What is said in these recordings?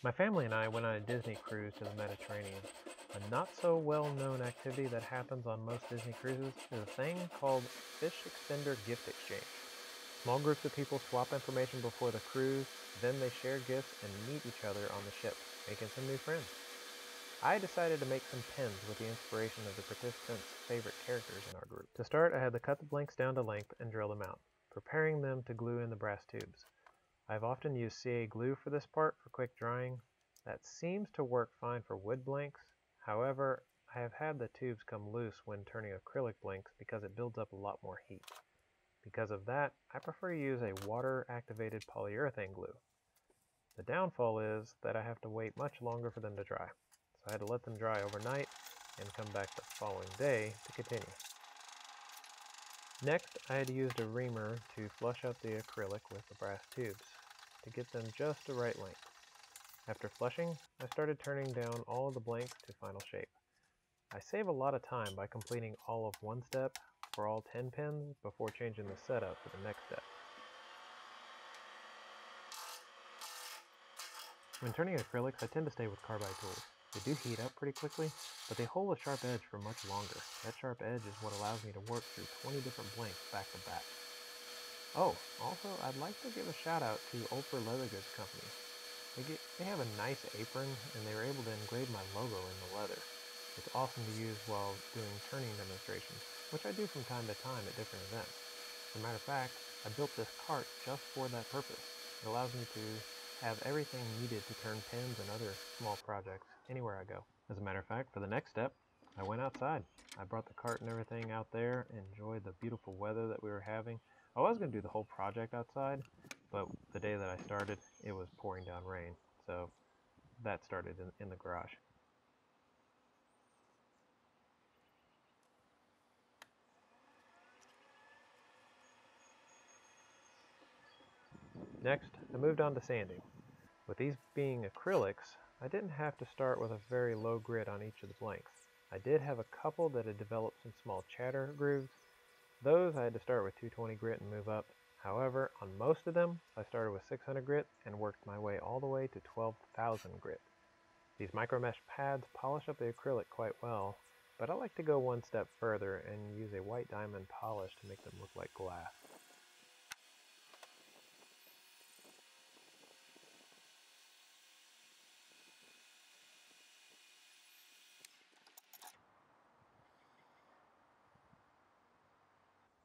My family and I went on a Disney cruise to the Mediterranean. A not so well known activity that happens on most Disney cruises is a thing called Fish Extender Gift Exchange. Small groups of people swap information before the cruise, then they share gifts and meet each other on the ship, making some new friends. I decided to make some pins with the inspiration of the participants' favorite characters in our group. To start, I had to cut the blanks down to length and drill them out, preparing them to glue in the brass tubes. I've often used CA glue for this part for quick drying. That seems to work fine for wood blanks. However, I have had the tubes come loose when turning acrylic blanks because it builds up a lot more heat. Because of that, I prefer to use a water-activated polyurethane glue. The downfall is that I have to wait much longer for them to dry, so I had to let them dry overnight and come back the following day to continue. Next, I had used a reamer to flush out the acrylic with the brass tubes to get them just the right length. After flushing, I started turning down all of the blanks to final shape. I save a lot of time by completing all of one step for all 10 pins before changing the setup for the next step. When turning acrylics, I tend to stay with carbide tools. They do heat up pretty quickly, but they hold a sharp edge for much longer. That sharp edge is what allows me to work through 20 different blanks back to back. Oh, also, I'd like to give a shout out to Ulfer Leather Goods Company. They have a nice apron, and they were able to engrave my logo in the leather. It's awesome to use while doing turning demonstrations, which I do from time to time at different events. As a matter of fact, I built this cart just for that purpose. It allows me to have everything needed to turn pins and other small projects anywhere I go. As a matter of fact, for the next step, I went outside. I brought the cart and everything out there, enjoyed the beautiful weather that we were having. I was going to do the whole project outside, but the day that I started, it was pouring down rain, so that started in the garage. Next, I moved on to sanding. With these being acrylics, I didn't have to start with a very low grit on each of the blanks. I did have a couple that had developed some small chatter grooves. Those I had to start with 220 grit and move up. However, on most of them, I started with 600 grit and worked my way all the way to 12,000 grit. These micro mesh pads polish up the acrylic quite well, but I like to go one step further and use a white diamond polish to make them look like glass.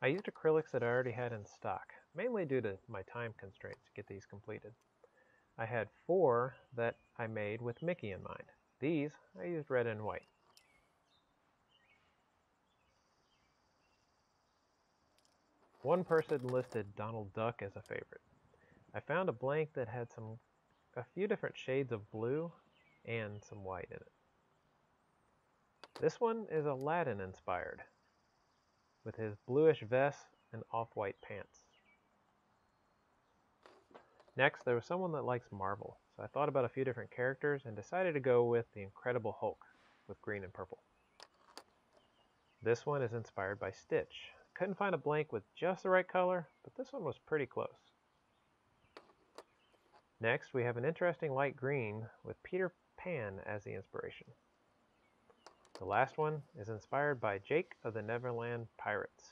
I used acrylics that I already had in stock, mainly due to my time constraints to get these completed. I had 4 that I made with Mickey in mind. These I used red and white. One person listed Donald Duck as a favorite. I found a blank that had a few different shades of blue and some white in it. This one is Aladdin inspired, with his bluish vest and off-white pants. Next, there was someone that likes Marvel, so I thought about a few different characters and decided to go with the Incredible Hulk with green and purple. This one is inspired by Stitch. Couldn't find a blank with just the right color, but this one was pretty close. Next, we have an interesting light green with Peter Pan as the inspiration. The last one is inspired by Jake of the Neverland Pirates.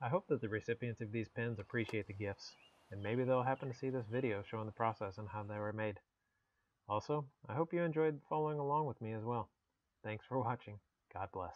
I hope that the recipients of these pins appreciate the gifts, and maybe they'll happen to see this video showing the process and how they were made. Also, I hope you enjoyed following along with me as well. Thanks for watching. God bless.